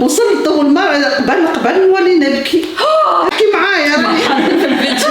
وصلت أول مرة قبل نولي نبكي. احكي معايا في الفيديو.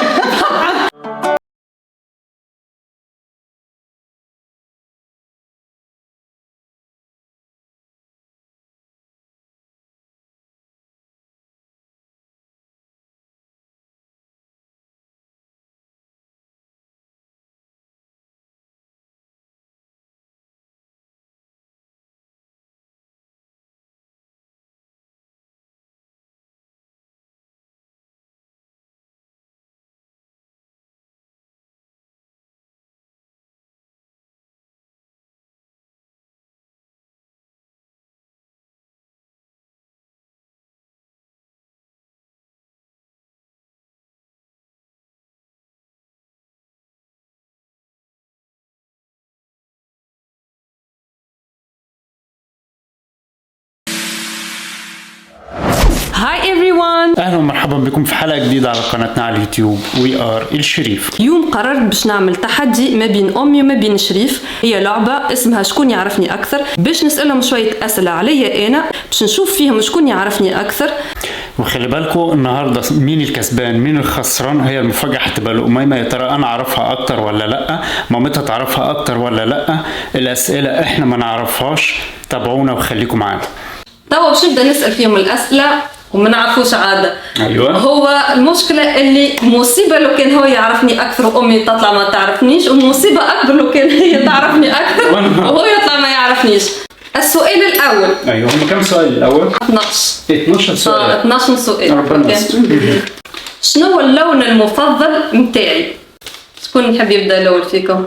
هاي everyone. اهلا ومرحبا بكم في حلقه جديده على قناتنا على اليوتيوب وي ار الشريف. اليوم قررت باش نعمل تحدي ما بين امي وما بين شريف. هي لعبه اسمها شكون يعرفني اكثر، باش نسالهم شويه اسئله عليا انا باش نشوف فيهم شكون يعرفني اكثر. وخلي بالكم النهارده مين الكسبان مين الخسران هي المفاجاه هتبقى لأميمة. يا ترى انا اعرفها اكتر ولا لا، مامتها تعرفها اكتر ولا لا، الاسئله احنا ما نعرفهاش. تابعونا وخليكم معانا. توا باش نبدا نسال فيهم الاسئله وما نعرفوش عاده. ايوه هو المشكله اللي مصيبه لو كان هو يعرفني اكثر وامي تطلع ما تعرفنيش، والمصيبه اكبر لو كان هي تعرفني اكثر وهو يطلع ما يعرفنيش. السؤال الاول. ايوه هم كم سؤال الاول؟ 12 سؤال. 12 سؤال. ربنا يستر. شنو هو اللون المفضل متاعي؟ شكون يحب يبدا الاول فيكم؟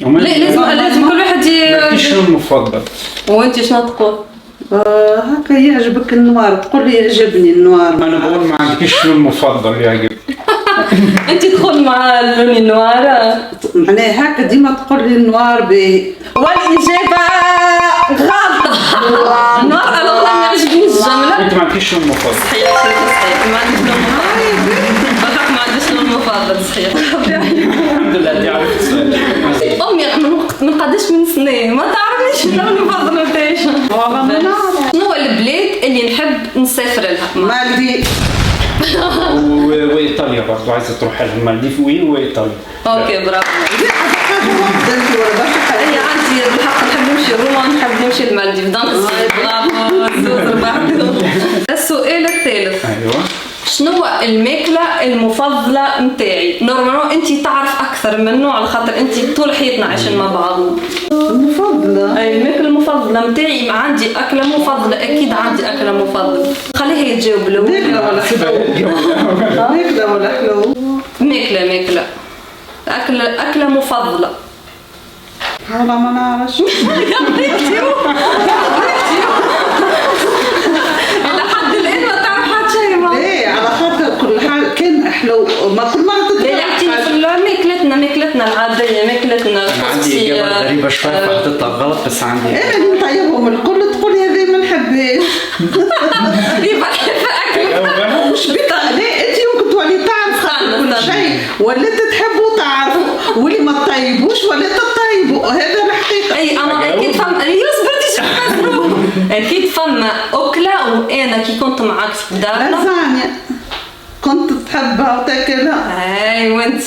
لازم كل واحد شنو المفضل؟ وانت شنو تقول؟ هكا يعجبك النوار، تقول لي يعجبني النوار. انا بقول ما عندكيش شنو المفضل يعجبك. انت تدخل مع اللون النوار معناها هكا ديما تقول لي النوار باهي، والاجابه غلط. النوار انا والله ما يعجبنيش الجمله. انت ما عندكيش شنو المفضل. صحيح ما عنديش لون مفضل. بالحق ما عنديش لون مفضل صحيح. الحمد لله انت عرفت السؤال. امي من قداش من سنه ما تعرفنيش اللون المفضل نتاعي. والله ما نعرف. شنو هو البلاد اللي نحب نسافر لها؟ مالديف. وايطاليا برضه عايزه تروح المالديف وايطاليا. اوكي برافو. هي عندي بالحق نحب نمشي روما، نحب نمشي المالديف، دونك برافو. السؤال الثالث. ايوه شنو هو الماكله المفضله نتاعي؟ نورمالمون انت تعرف اكثر منه على خاطر انت طول حياتنا عايشين مع بعض. المفضله اي الماكله المفضله نتاعي. عندي اكله مفضله، اكيد عندي اكله مفضله. خليها يتجاوب له. ماكله ولا حلو؟ ماكله ولا حلو؟ ماكله اكله مفضله. والله ما نعرفش. لحد الان ما تعرف حتى شيء. ليه؟ على خاطر كل حال كان حلو، ما كل مره لا ماكلتنا العاديه، ماكلتنا عندي اجابه غريبه شويه فهتطلع غلط بس عندي. انا اللي نطيبهم الكل تقولي هذه ما نحبهاش. يبقى اكل مش بطاقة. ليه انت يمكن تولي تعرف كل شيء ولا تحبوا تعرفوا، واللي ما تطيبوش ولا تطيبوا، هذا الحقيقه. اي انا اكيد فهم. يصبرتي شو اكيد فما اكله وانا كي كنت معاك في الدار لازانيا كنت تحبها وتاكلها. اي وانت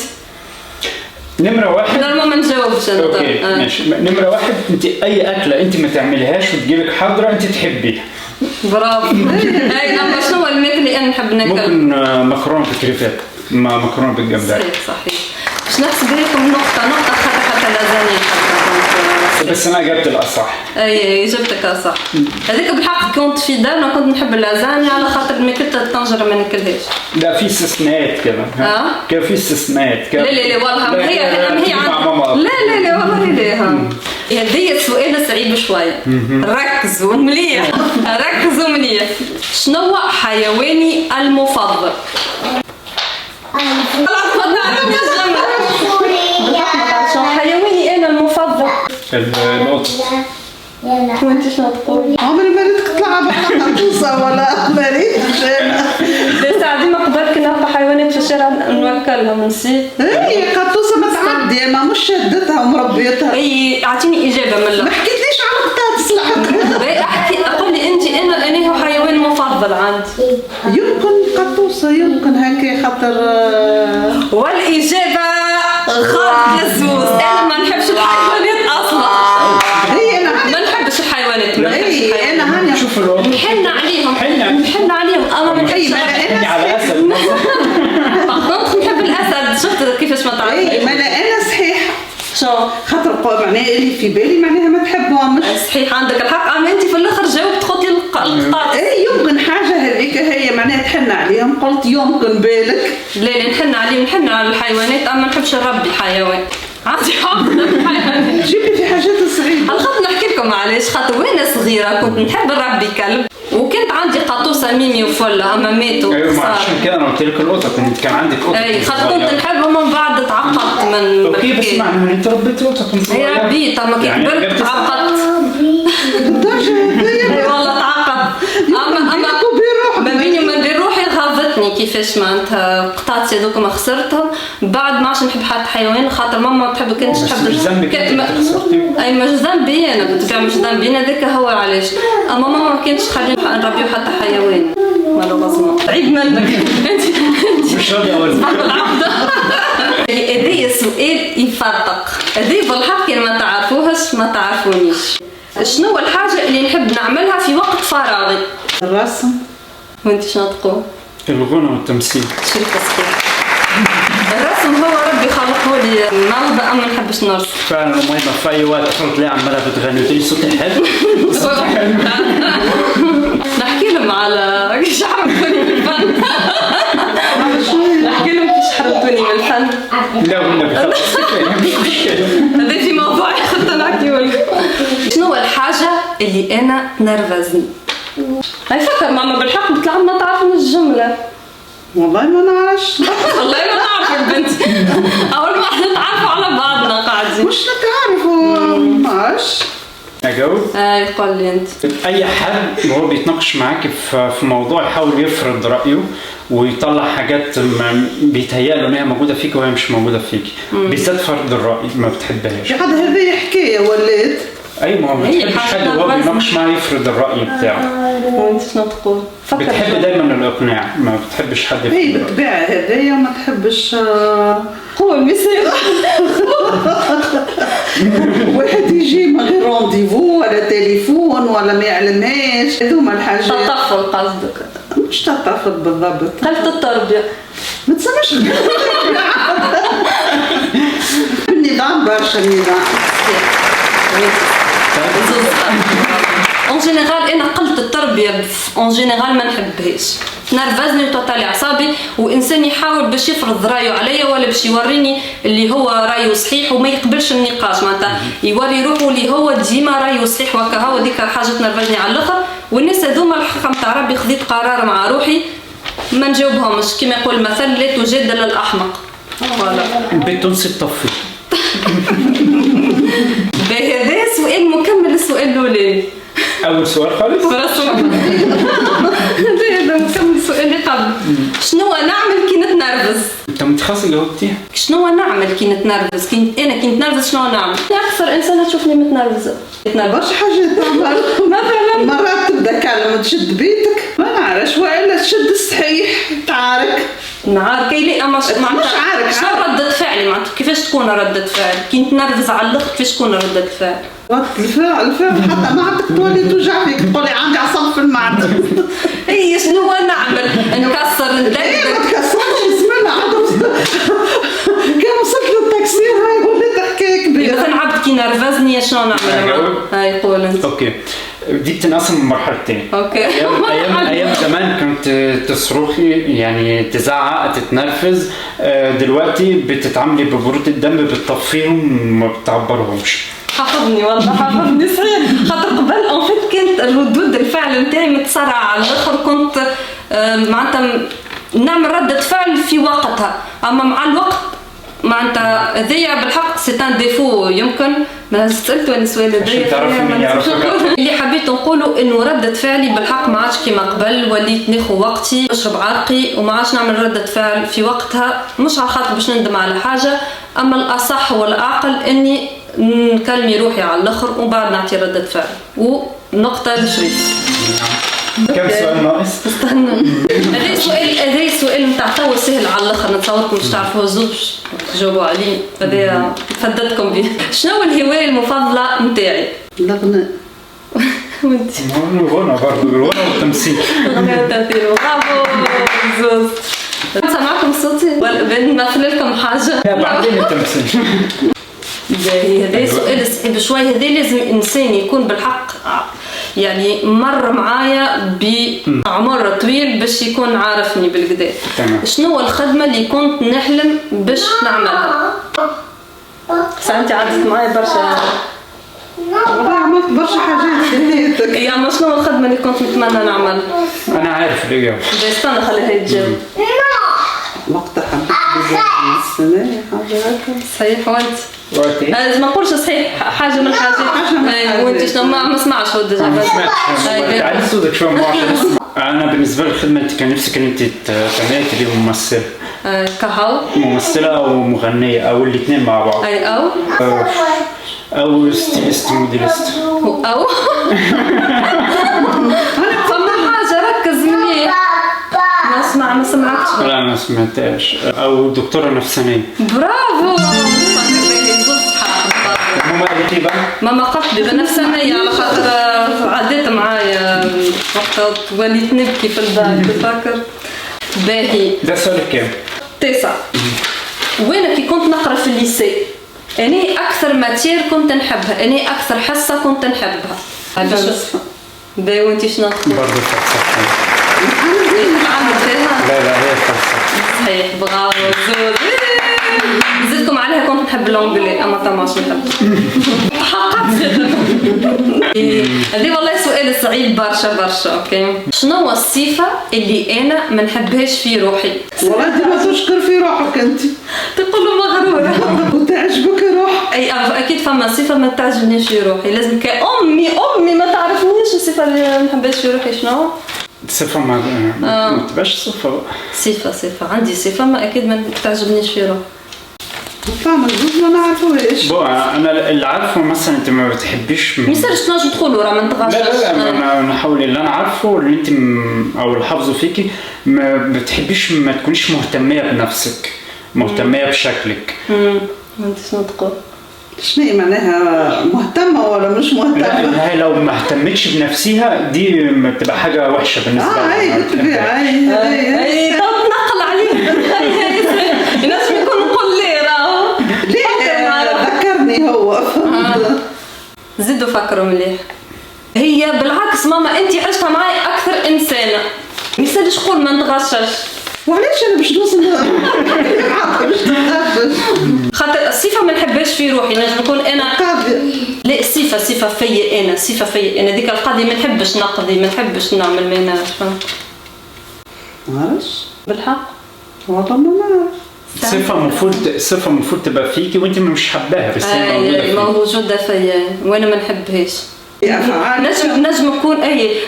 نمرة واحد. لا ما نجاوبش انت. اوكي ماشي. نمرة واحد، انت اي اكلة انت ما تعملهاش وتجيلك حاضرة انت تحبيها. برافو. اي اما شنو هو الماكله اللي انا نحب ناكل؟ ممكن مكرونة بالكريفات، مكرونة بالجمبري. صحيح. باش نحسب لكم نقطة حتى لازانيا بس انا جبت الاصح. اي جبتك اصح. هذيك بالحق كنت في دارنا كنت نحب اللازانيا على خاطر ماكلتها الطنجرة ما ناكلهاش. لا في استثناءات كمان. كان في استثناءات. لا والله هي لا والله لا. هذه السؤال صعيب شويه. ركزوا مليح. ركزوا مليح. شنو هو حيواني المفضل؟ حيواني انا المفضل القط. وانت شنو تقول؟ عمري ما ريت تطلع بقطوسه ولا مريت بس ديما قبل كنا نلقى حيوانات في الشارع نوكلهم نسيت. هي قطوسه ما تعدي، ما مش شدتها ومربيتها. اي اعطيني اجابه من ما حكيتليش فرصة يمكن هكا خاطر والاجابه غلط يا سوس. انا ما نحبش الحيوانات اصلا. ما نحبش الحيوانات. انا هاني شوف الوقت نحن عليهم اما ما نحبش على اسد نحب الاسد. شفت كيفاش ما تعرفي؟ ما انا صحيح شو خاطر معناها اللي في بالي معناها ما تحبهمش. صحيح عندك الحق. اما انت في الاخر جاوبت خطي القطاط. يمكن حاجه هذيك هي معناها تحن عليهم. قلت يمكن بالك لا نحن عليهم. نحن على الحيوانات اما ما نحبش نربي حيوان. عندي حافظه الحيوانات. جيبي في حاجات صعيبه. الخط نحكي لكم علاش. خاطر وانا صغيره كنت نحب نربي كلب وكنت عندي قطوسه ميمي وفله اما ماتوا. ايوه عشان كده انا قلت لك القطط. انت كان عندك قطط. اي خاطر كنت نحبهم ومن بعد تعقدت من اوكي بس معنى انت ربيت قطط وانت هي ربيت اما كي كبرت تعقدت. والله تعقدت. اما ما بيني وما بين روحي غاضتني كيفاش معناتها قطعت هذوك ما خسرتهم. بعد ما عادش نحب حتى حيوان خاطر ماما تحب كنتش تحب. مش ذنبك اي مش ذنبي انا بالطبيعه مش ذنبي انا. ذاك هو علاش. اما ماما ما كانتش تخليني نربيو حتى حيوان. مالوغوزمون عيب منك. انت مش راضي اقول هذا سؤال يفرق. هذه بالحق كان ما تعرفوهاش ما تعرفونيش. شنو الحاجه اللي نحب نعملها في وقت فراغي؟ الرسم. وانت شنو تقول؟ الغنى والتمثيل. شو التسكير؟ الرسم هو ربي خلقه لي موهبه اما ما نحبش نرسم. فعلا المهم في اي وقت تحط لي عماله بتغني وتقولي صوتي حلو. نحكي لهم على كيش حرمتوني من الفن. نحكي لهم كيش حرمتوني من الفن. لا والنبي خلاص هذا في موضوع خطة نحكيهولك. شنو الحاجة اللي أنا تنرفزني؟ هاي فكر ماما بالحق بتلعب ما تعرف من الجملة. والله ما نعرفش. والله ما نعرف البنت. أول ما احنا نتعرفوا على بعضنا قاعدين. مش نتعرفوا ماش. اجاوب؟ قول لي انت. اي حد وهو بيتناقش معاك في موضوع يحاول يفرض رايه ويطلع حاجات بيتهيأله ان هي موجوده فيك وهي مش موجوده فيك. بالذات فرض الراي ما بتحبهاش. حد هذه حكايه ولات. اي ما هو ما بتحبش حد وهو بيناقش معاه يفرض الراي بتاعه. وانت شنو تقول؟ بتحب دايما الاقناع ما بتحبش حد يفرض. هي بالطبيعه هذايا ما تحبش. قول مثال. واحد يجي من غير رونديفو ولا تليفون ولا ما يعلمهاش. هذوما الحاجات. تطفل قصدك؟ مش تطفل بالضبط. قلت التربيه. ما تسمعش النظام برشا النظام. اون جينيرال انا قلت التربيه اون جينيرال ما نحبهاش. نرفزني وتعطي اعصابي وانسان يحاول باش يفرض رايه عليا ولا باش يوريني اللي هو رايه صحيح وما يقبلش النقاش معناتها يوري روحه اللي هو ديما رايه صحيح وكا هو ديك الحاجه تنرفزني على الاخر. والناس هذوما الحق نتاع ربي خذيت قرار مع روحي ما نجاوبهمش كما يقول المثل لا تجادل الاحمق. فوالا بتنسي الطفل. بهذا سؤال مكمل السؤال الاولاني. اول سؤال خالص. هذا مكمل السؤال اللي قبل. شنو نعمل كي نتنرفز؟ انت متخصص جاوبتيها. شنو نعمل كي نتنرفز؟ انا كي نتنرفز شنو نعمل؟ اكثر انسانه تشوفني متنرفزه. برشا حاجات تعمل. مثلا مرات تبدا كلمه تشد بيتك ما نعرفش والا تشد الصحيح تعارك. نعارك لي اما مش عارك. شنو ردة فعلي معناتها كيفاش تكون ردة فعل؟ كي نتنرفز على الاخر كيفاش تكون ردة الفعل؟ وقت الفعل حتى معدتك تولي توجع فيك تقولي عندي عصب في المعدة. اي شنو نعمل؟ نكسر ندلدل. ما تكسرش زميلة كان وصلت للتكسير هاي ولات حكاية كبيرة. مثلا عبد كي نرفزني شنو نعمل؟ هاي قول انت. اوكي دي بتنقسم من مرحلتين. اوكي ايام زمان كنت تصرخي يعني تزعق تتنرفز. دلوقتي بتتعاملي ببرود الدم بتطفيهم ما بتعبرهمش. حافظني والله حافظني صحيح. خاطر قبل ان فيت كانت الردود الفعل نتاعي متسرعه على الاخر كنت معناتها نعمل ردة فعل في وقتها اما مع الوقت معناتها هذيا بالحق سي ان ديفو. يمكن ما سالت وين السؤال هذايا اللي حبيت نقوله انه ردة فعلي بالحق ما عادش كيما قبل. وليت ناخذ وقتي نشرب عرقي وما عادش نعمل ردة فعل في وقتها مش على خاطر باش نندم على حاجه اما الاصح والاعقل اني نكلمي روحي على الاخر وبعد نعطي ردة فعل. ونقطه لشريف كم سؤال ناقص؟ استنى. هذا سؤال نتاع توا سهل على الاخر، نتصوركم مش تعرفوه زوج تجاوبوا عليه، هذا فدتكم به. شنو الهواية المفضلة نتاعي؟ الغناء. وانت؟ الغنى برضه، الغنى والتمثيل. الغناء والتمثيل، برافو زوز. سمعكم صوتي؟ ولا بنمثل لكم حاجة؟ لا بعدين التمثيل. هذا سؤال صعيب شوي، هذا لازم إنسان يكون بالحق يعني مر معايا بعمر طويل باش يكون عارفني بالكدا. شنو الخدمة اللي كنت نحلم باش نعملها؟ ساعتي عدت معايا برشا. والله عملت برشا حاجات في حياتك. يا ما شنو الخدمة اللي كنت نتمنى نعملها؟ أنا عارف الإجابة. استنى خليها تجاوب. وقتها حبيت السنة حاجة هكا. صحيح وانت؟ وقتي؟ ما نقولش صحيح حاجة من الحاجات. وانت شنو ما سمعش هو ديجا. ما سمعتش. تعالي صوتك شوي أنا بالنسبة لي الخدمة أنت كان نفسك أنت تعملي تبقي ممثلة. كهو؟ ممثلة أو مغنية أو الاثنين مع بعض. أو ستيلست موديلست. أو فما حاجة ركز مليح. ما سمعتش. لا ما سمعتهاش. أو دكتورة نفسانية. برافو. ماما قالت لي بقى؟ ماما قالت لي نفسانية على خاطر عديت معايا وقتها وليت نبكي في البال تفكر. باهي. ده سؤالك كام؟ 9. وين كي كنت نقرا في الليسي اني اكثر ماتير كنت نحبها، اني اكثر حصه كنت نحبها. فلسفة. باهي وانت شنو؟ برضه فلسفة. لا هي فلسفة. صحيح برافو زوز. نزيدكم عليها كنت نحب الانجلي اما طماش نحب. حقت هذه والله سؤال صعيب برشا. اوكي شنو هو الصفه اللي انا ما نحبهاش في روحي؟ والله انت ما تشكر في روحك انت. تقول له مغروره. وتعجبك روح. اي اكيد فما صفه ما تعجبنيش في روحي، لازم امي ما تعرفنيش الصفه اللي ما نحبهاش في روحي شنو؟ صفة ما تبقاش صفة. صفة عندي صفة ما أكيد ما تعجبنيش في روحي. فاهمة الجزء ما نعرفوش. أنا اللي عارفه مثلا أنت ما بتحبيش. ما يصيرش تنجم تقولوا راه ما نتغشش. لا أنا نحاول اللي أنا عارفه اللي أنت أو اللي حافظه فيكي ما بتحبيش ما تكونيش مهتمية بنفسك، مهتمية بشكلك. أنت شنو تقول؟ شنو معناها مهتمة ولا مش مهتمة؟ لا هي لو ما اهتمتش بنفسها دي بتبقى حاجة وحشة بالنسبة لها. هاي بالطبيعة هاي تنقل عليه. الناس يكون نقول ليه راهو. ليه ذكرني هو. زيدوا فكروا مليح. هي بالعكس ماما أنت عشتها معي أكثر إنسانة. ما يصيرش تقول ما نتغشش. وعلاش انا باش نوصل باش نتغشش؟ خاطر الصفه ما نحبهاش في روحي، نجم نكون انا لا صفه فيا انا ديك القضيه ما نحبش نقضي، ما نحبش نعمل ما يناش فهمت. ما نعرفش بالحق والله ما نعرف. صفة المفروض تبقى فيكي وانت مش حباها بس هي موجوده فيا وانا ما نحبهاش.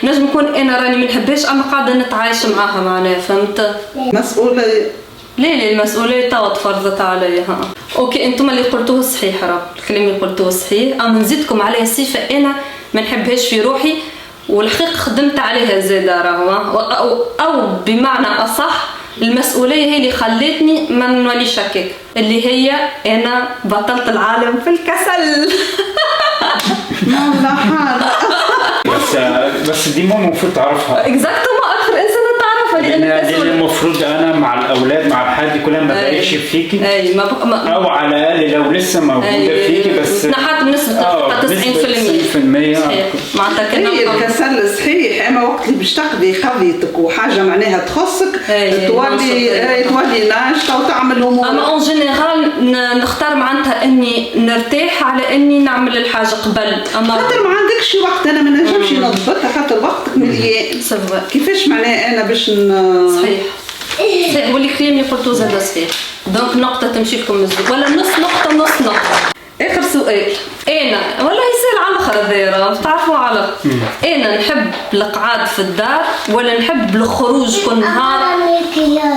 نجم نكون انا راني ما نحبهاش اما قاعده نتعايش معاها معناها فهمت. مسؤوليه لا المسؤوليه توا تفرضت عليا. اوكي انتم اللي قلتوه صحيح، راه الكلام اللي قلتوه صحيح، اما نزيدكم عليها صفه انا ما نحبهاش في روحي والحقيقه خدمت عليها زاده راهو، او بمعنى اصح المسؤوليه هي اللي خلتني ما نوليش هكاك، اللي هي انا بطلت العالم في الكسل. والله حالة. بس دي ماما المفروض تعرفها. اكزاكتومون اكثر انسان تعرفها لان المفروض انا مع الاولاد مع الحاجات دي كلها ما بقتش فيكي. او على الاقل لو لسه موجوده فيكي بس نحط بنسبه 90%. معناتها هي الكسل صحيح، اما وقت اللي باش تقضي قضيتك وحاجه معناها تخصك تولي ناشطه وتعمل امور. اما اون جينيرال نختار معناتها اني نرتاح على اني نعمل الحاجه قبل. اما خاطر ما عندكش وقت، انا ما نجمش نضبطها خاطر وقتك مليان. كيفاش معناها انا باش صحيح واللي كلام اللي قلتوه زاد صحيح. دونك نقطه تمشي لكم مزبوط ولا نص نقطه. اخر سؤال، انا والله يسال على الاخر هذا تعرفوا على انا نحب القعاد في الدار ولا نحب الخروج كل نهار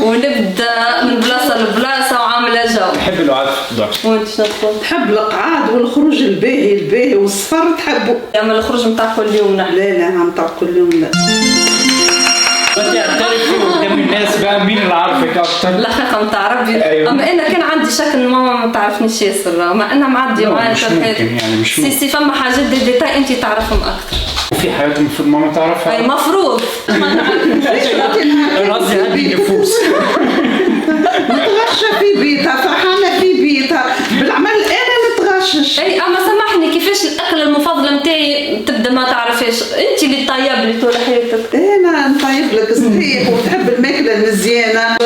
ونبدا من بلاصه لبلاصه وعامله جو؟ نحب القعاد في الدار. وانت شنو تقول؟ نحب القعاد والخروج الباهي والسفر تحبه. اما الخروج نتاع كل يوم لا نتاع كل يوم لا. الناس بقى مين اللي عارفك اكتر؟ الحقيقه نتاع ربي. أيوة. اما انا كان عندي شك ان ماما ما تعرفنيش ياسر، ما انا معديه معايا مش ممكن يعني مش ممكن. سي فما حاجات ديتاي انت تعرفهم اكثر. في حاجات المفروض ماما تعرفها. اي مفروض. انا قصدي هذه النفوس. نتغشى في بيتها، فرحانه في بيتها، بالعمل انا نتغشش. اي اما سامحني، كيفاش الاكله المفضله نتاعي تبدا ما تعرفيش؟ انت اللي طيب لي طول حياتك. انا نطيب لك صحيح، وتحب الماكله المزيانه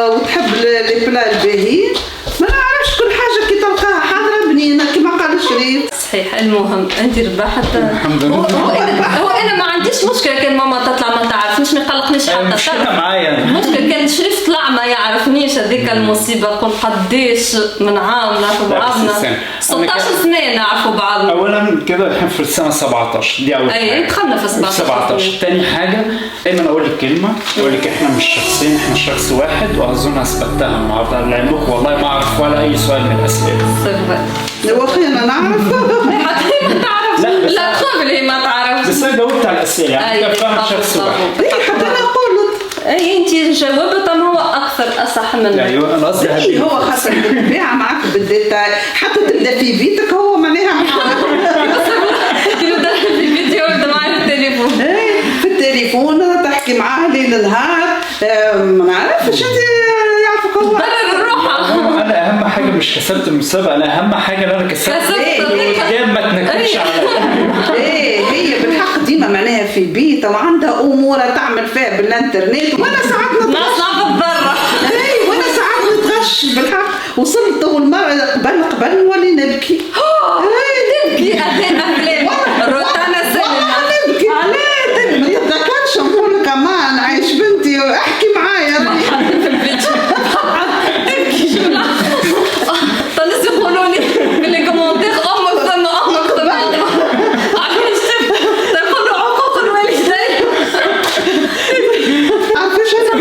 وتحب لي بلا الباهيين. ما نعرفش كل حاجه كي تلقاها حاضره بنينه كما قال الشريف. صحيح، المهم انت ربحت. الحمد لله. هو انا ما عنديش مشكله كان ماما تطلع ما تعرفنيش، ما يقلقنيش حتى. مشكلة معايا. المشكله كان شريف طلع ما يعرفنيش، هذيك المصيبه. قل قديش من عام نعرفوا بعضنا، 16 سنه نعرفوا بعضنا. اولا كده احنا في السنه 17 دي اول حاجه. اي دخلنا في 17. تاني حاجه دايما اقول لك كلمه، اقول لك احنا مش شخصين، احنا شخص واحد، واظن اثبتها النهارده لعلمكم والله ما اعرف ولا اي سؤال من الاسئله. لو اخينا نعرف. حتى ما تعرفش. لا قبل هي ما تعرفش. بس انا جاوبت على الاسئله يعني كنت فاهم شخص واحد. حتى انا قلت اي انت جاوبت، اما هو اكثر اصح منك. ايوه انا قصدي هو خاصة بالطبيعة معك بالديتاي، حتى تبدا في بيتك هو معناها يبدا في الفيديو يبدا معي في التليفون. في التليفون تحكي معاه ليل نهار. ما نعرفش انت يعرفك هو. برر الروحه. انا اهم حاجه مش كسبت المسابقه، انا اهم حاجه ان انا كسبت قدام ما تنكدش عليا. ايه هي بالحق ديما معناها في بيتها وعندها امورها تعمل فيها بالانترنت، وانا ساعات نطلع بالضره. اي وانا ساعات نتغش بالحق. وصلت اول مره قبل نولي نبكي. تبكي أثناء أفلام روتانا السينما. نبكي علاه ما يتذكرش نقول كمان عايش بنتي احكي معايا. في الفيديو تبكي شو الناس يقولوا لي في لي كومونتير امك ظن امك تبع عارفين شو يقولوا عقوق الوالدين. عارفاش انا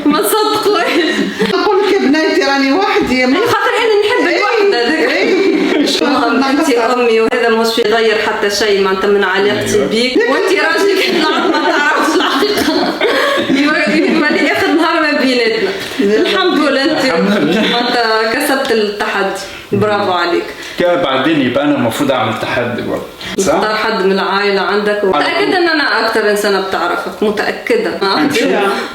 ما صدقوش. نقول لك يا بناتي راني وحدي. خاطر انا نحب الوحده. المهم انت امي، وهذا مش في يغير حتى شيء معناتها من علاقتي بيك. وانت راجلك طلعت ما تعرفش الحقيقه. يولي اخر نهار ما بيناتنا. الحمد لله انت معناتها كسبت التحدي. برافو عليك. كده بعدين يبقى انا المفروض اعمل تحدي برضه صح؟ اختار حد من العائله عندك. متاكده ان انا اكثر انسانه بتعرفك، متاكده.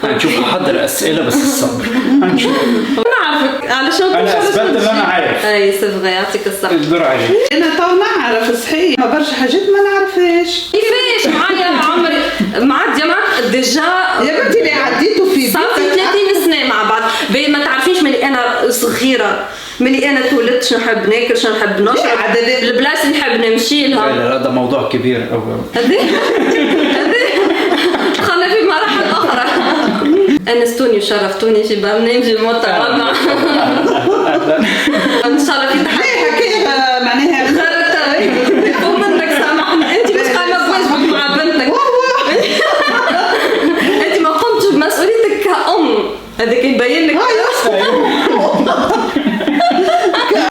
هنشوف احضر اسئله بس الصبر. هنشوف. انا عارفك علشان انا اثبت ان انا عارف. اي صدق يعطيك الصحه. الدور عليك. انا تو نعرف صحيح ما برشا حاجات ما نعرفهاش. كيفاش معايا عمري معديه معك ديجا يا بنتي اللي عديتوا في صافي 30 سنه مع بعض. ما تعرفيش ملي انا صغيره، ملي انا تولدت شنو نحب ناكل، شنو نحب نشرب، البلاصه نحب نمشي لها. لا ده موضوع كبير قوي. هذه دخلنا في مراحل اخرى. انستوني وشرفتوني في برنامج المتواضع. ان شاء الله في تحدي حكايه معناها ومنك سامحني. انت مش قايمه بواجبك مع بنتك. انت ما قمتش بمسؤوليتك كأم. هذاك يبين لك.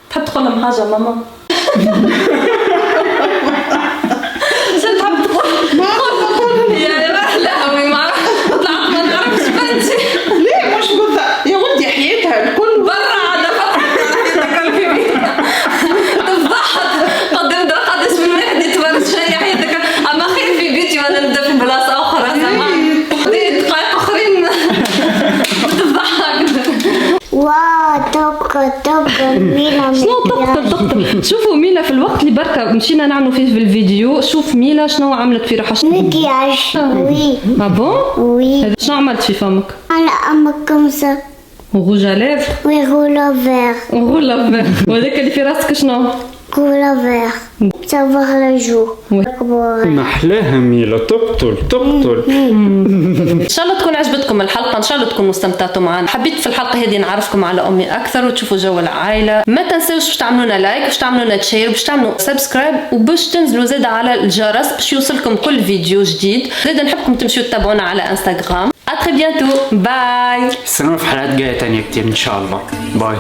تحب تقول لهم حاجه ماما؟ شو تحب تقول؟ يا لهوي ما طلعت ما نعرفش بنتي. ليه مش بالضبط يا ولدي حياتها الكل برا على فترة في بيتها تفضحت قدام قداش من واحد يتورط شيء حياتك. اما خير في بيتي وانا نبدا في بلاصه اخرى. دقائق اخرين تفضحك. واو دكتور ميلا. شنو دكتور؟ شوفوا ميلا في الوقت اللي بركة مشينا نعملوا فيه في الفيديو. شوف ميلا شنو عملت في روحها. مكياج. وي. بون؟ وي. شنو عملت في فمك؟ انا عملت كمسة. وغوج لافر. وي غولا فير. وغولا فير. وهذاك اللي في راسك شنو؟ غولا فير. صباح الجو. محلاها ميلا تقتل. ان شاء الله تكون عجبتكم الحلقه، ان شاء الله تكونوا استمتعتوا معنا. حبيت في الحلقه هذه نعرفكم على امي اكثر وتشوفوا جو العائله. ما تنسوش باش تعملوا لنا لايك، باش تعملوا لنا شير، باش تعملوا سبسكرايب، وباش تنزلوا زاد على الجرس باش يوصلكم كل فيديو جديد. زاد نحبكم تمشيوا تتابعونا على انستغرام. ا تري بيانتو. باي. السلامة في حلقات جايه تانية كتير ان شاء الله. باي.